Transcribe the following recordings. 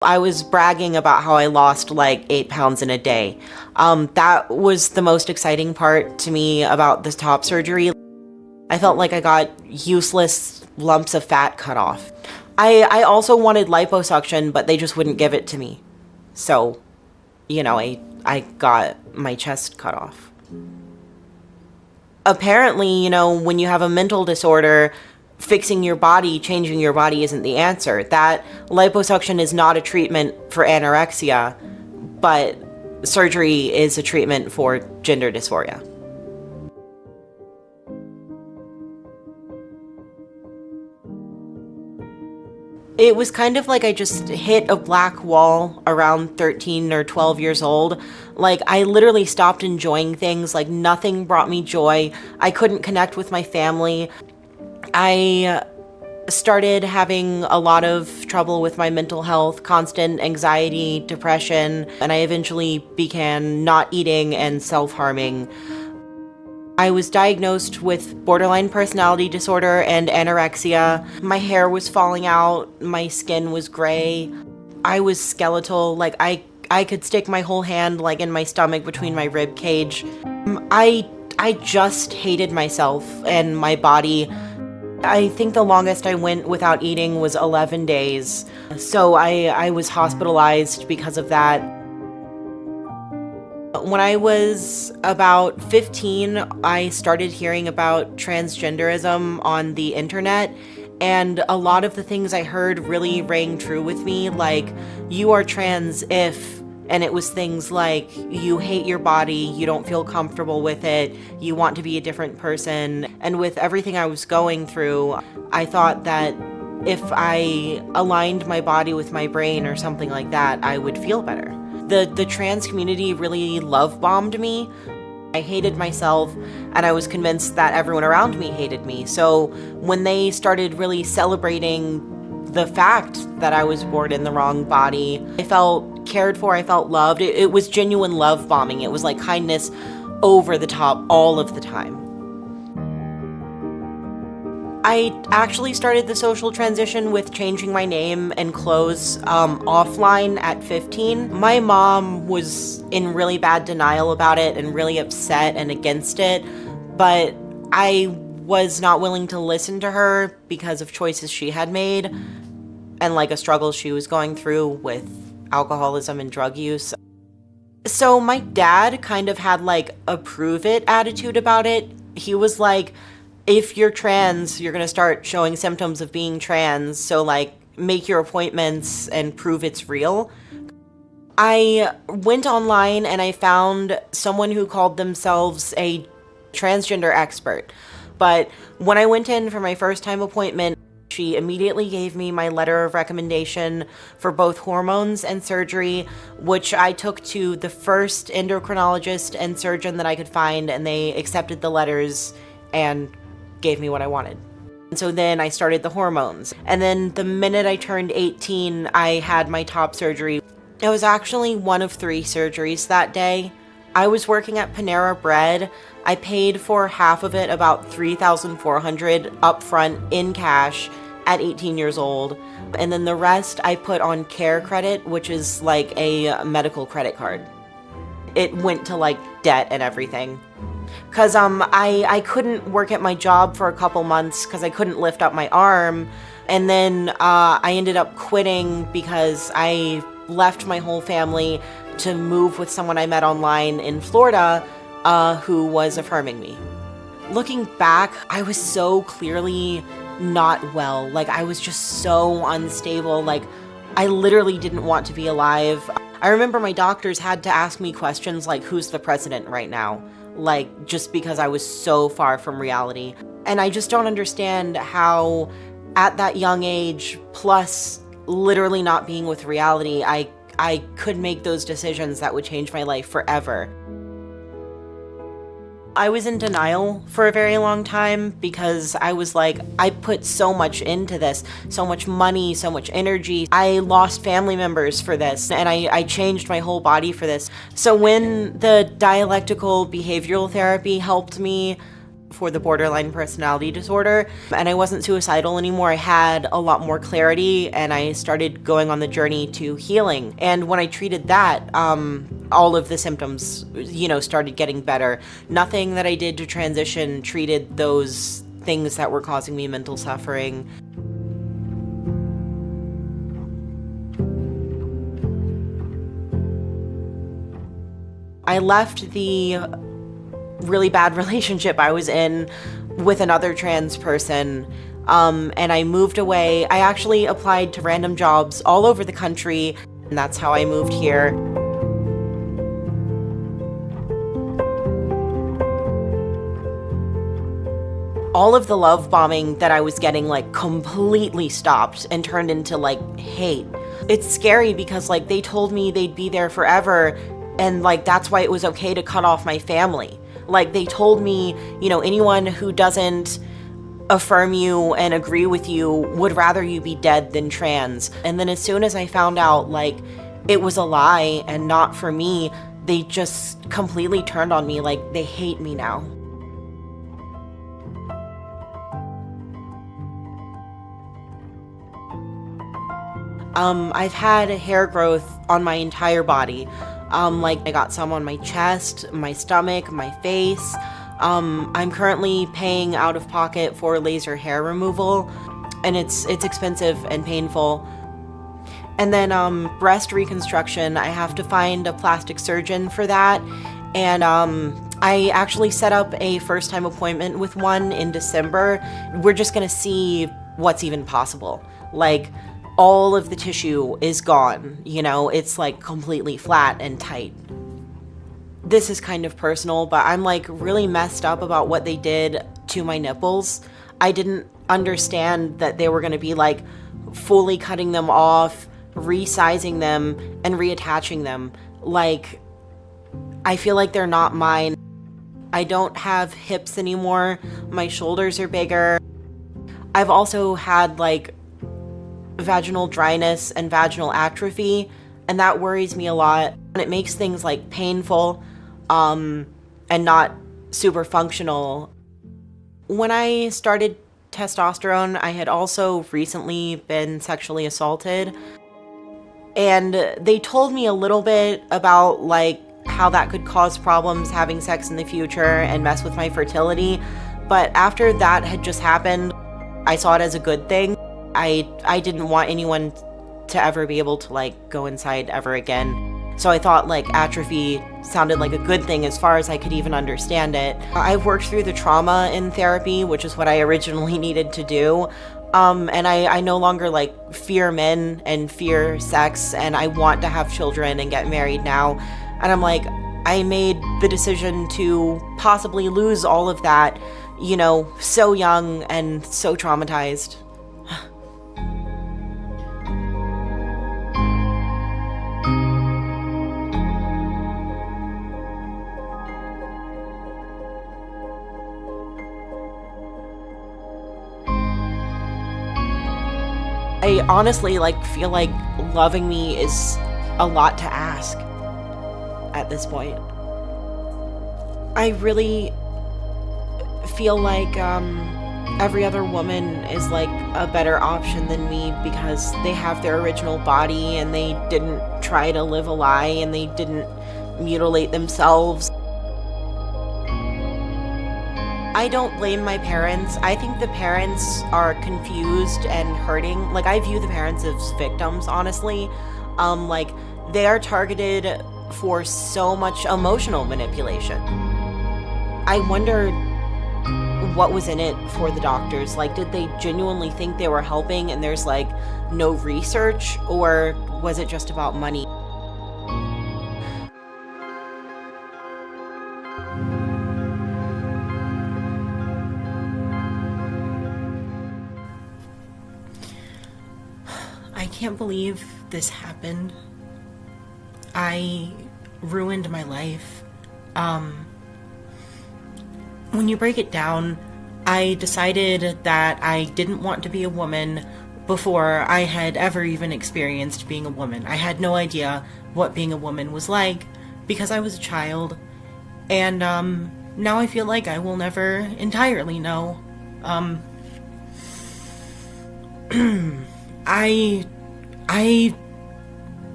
I was bragging about how I lost like 8 pounds in a day. That was the most exciting part to me about this top surgery. I felt like I got useless lumps of fat cut off. I also wanted liposuction, but they just wouldn't give it to me. So, I got my chest cut off. Apparently, when you have a mental disorder, fixing your body, changing your body isn't the answer. That liposuction is not a treatment for anorexia, but surgery is a treatment for gender dysphoria. It was kind of like I just hit a black wall around 13 or 12 years old. Like, I literally stopped enjoying things. Like, nothing brought me joy. I couldn't connect with my family. I started having a lot of trouble with my mental health, constant anxiety, depression, and I eventually began not eating and self-harming. I was diagnosed with borderline personality disorder and anorexia. My hair was falling out, my skin was gray. I was skeletal, like I could stick my whole hand like in my stomach between my rib cage. I just hated myself and my body. I think the longest I went without eating was 11 days. So I was hospitalized because of that. When I was about 15, I started hearing about transgenderism on the internet, and a lot of the things I heard really rang true with me, like, you are trans if, and it was things like, you hate your body, you don't feel comfortable with it, you want to be a different person. And with everything I was going through, I thought that if I aligned my body with my brain or something like that, I would feel better. The trans community really love-bombed me. I hated myself, and I was convinced that everyone around me hated me. So when they started really celebrating the fact that I was born in the wrong body, I felt cared for, I felt loved. It was genuine love bombing. It was like kindness over the top all of the time. I actually started the social transition with changing my name and clothes offline at 15. My mom was in really bad denial about it and really upset and against it, but I was not willing to listen to her because of choices she had made and like a struggle she was going through with alcoholism and drug use. So my dad kind of had like a prove it attitude about it. He was like, if you're trans, you're gonna start showing symptoms of being trans, so like make your appointments and prove it's real. I went online and I found someone who called themselves a transgender expert. But when I went in for my first time appointment, she immediately gave me my letter of recommendation for both hormones and surgery, which I took to the first endocrinologist and surgeon that I could find, and they accepted the letters and gave me what I wanted. And so then I started the hormones. And then the minute I turned 18, I had my top surgery. It was actually one of 3 surgeries that day. I was working at Panera Bread. I paid for half of it, about $3,400 upfront in cash at 18 years old. And then the rest I put on Care Credit, which is like a medical credit card. It went to like debt and everything. Cause I couldn't work at my job for a couple months because I couldn't lift up my arm. And then I ended up quitting because I left my whole family to move with someone I met online in Florida who was affirming me. Looking back, I was so clearly not well. Like, I was just so unstable. Like, I literally didn't want to be alive. I remember my doctors had to ask me questions like, who's the president right now? Like, just because I was so far from reality. And I just don't understand how at that young age, plus literally not being with reality, I could make those decisions that would change my life forever. I was in denial for a very long time because I was like, I put so much into this, so much money, so much energy. I lost family members for this, and I changed my whole body for this. So when the dialectical behavioral therapy helped me, for the borderline personality disorder, and I wasn't suicidal anymore. I had a lot more clarity, and I started going on the journey to healing. And when I treated that, all of the symptoms, started getting better. Nothing that I did to transition treated those things that were causing me mental suffering. I left the really bad relationship I was in with another trans person, and I moved away. I actually applied to random jobs all over the country, and that's how I moved here. All of the love bombing that I was getting completely stopped and turned into hate. It's scary because they told me they'd be there forever, and that's why it was okay to cut off my family. They told me, anyone who doesn't affirm you and agree with you would rather you be dead than trans. And then as soon as I found out it was a lie and not for me, they just completely turned on me. They hate me now. I've had hair growth on my entire body. I got some on my chest, my stomach, my face. I'm currently paying out of pocket for laser hair removal, and it's expensive and painful. And then breast reconstruction, I have to find a plastic surgeon for that. And I actually set up a first-time appointment with one in December. We're just gonna see what's even possible. All of the tissue is gone, it's completely flat and tight. This is kind of personal, but I'm really messed up about what they did to my nipples. I didn't understand that they were gonna be fully cutting them off, resizing them, and reattaching them. I feel like they're not mine. I don't have hips anymore. My shoulders are bigger. I've also had vaginal dryness and vaginal atrophy, and that worries me a lot, and it makes things painful and not super functional. When I started testosterone, I had also recently been sexually assaulted, and they told me a little bit about how that could cause problems having sex in the future and mess with my fertility, but after that had just happened, I saw it as a good thing. I didn't want anyone to ever be able to go inside ever again. So I thought atrophy sounded like a good thing as far as I could even understand it. I've worked through the trauma in therapy, which is what I originally needed to do. And I no longer fear men and fear sex, and I want to have children and get married now. And I'm I made the decision to possibly lose all of that, so young and so traumatized. I honestly feel like loving me is a lot to ask at this point. I really feel every other woman is a better option than me because they have their original body and they didn't try to live a lie and they didn't mutilate themselves. I don't blame my parents. I think the parents are confused and hurting. I view the parents as victims, honestly. They are targeted for so much emotional manipulation. I wonder what was in it for the doctors. Did they genuinely think they were helping and there's no research, or was it just about money? I can't believe this happened. I ruined my life. When you break it down, I decided that I didn't want to be a woman before I had ever even experienced being a woman. I had no idea what being a woman was like because I was a child. And now I feel like I will never entirely know. I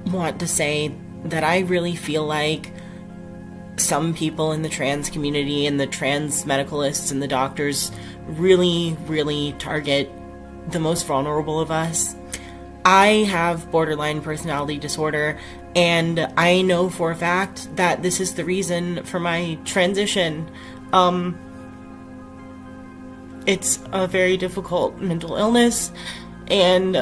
want to say that I really feel like some people in the trans community and the trans medicalists and the doctors really, really target the most vulnerable of us. I have borderline personality disorder, and I know for a fact that this is the reason for my transition. It's a very difficult mental illness, and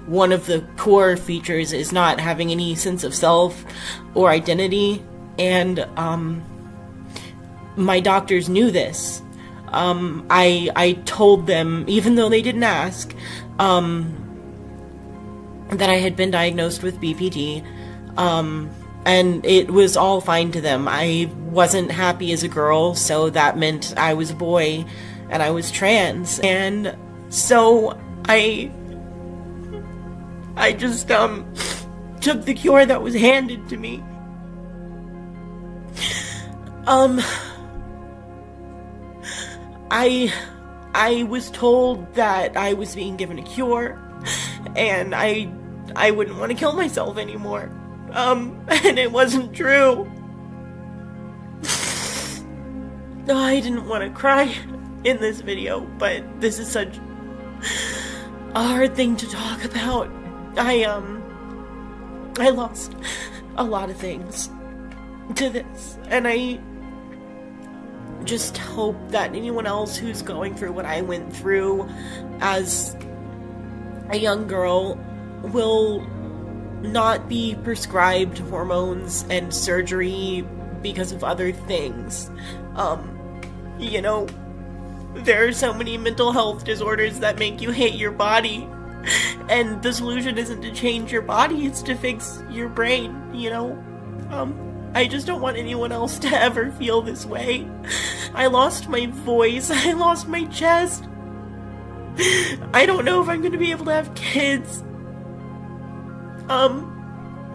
one of the core features is not having any sense of self or identity, and my doctors knew this. I told them, even though they didn't ask, that I had been diagnosed with BPD, and it was all fine to them. I wasn't happy as a girl, so that meant I was a boy, and I was trans, and so I just took the cure that was handed to me. I was told that I was being given a cure, and I wouldn't want to kill myself anymore. And it wasn't true. I didn't want to cry in this video, but this is such a hard thing to talk about. I lost a lot of things to this, and I just hope that anyone else who's going through what I went through as a young girl will not be prescribed hormones and surgery because of other things. There are so many mental health disorders that make you hate your body, and the solution isn't to change your body, it's to fix your brain, I just don't want anyone else to ever feel this way. I lost my voice, I lost my chest. I don't know if I'm going to be able to have kids.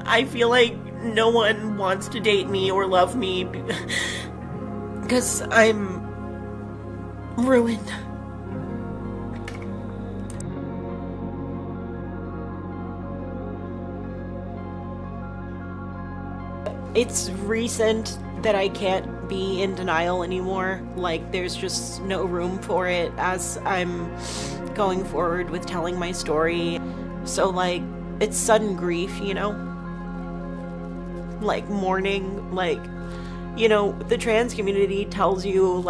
I feel like no one wants to date me or love me because I'm ruined. It's recent that I can't be in denial anymore. Like, there's just no room for it as I'm going forward with telling my story. So, it's sudden grief, Like, mourning, the trans community tells you,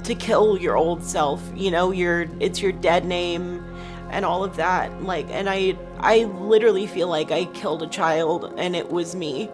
to kill your old self, it's your dead name and all of that. And I literally feel like I killed a child and it was me.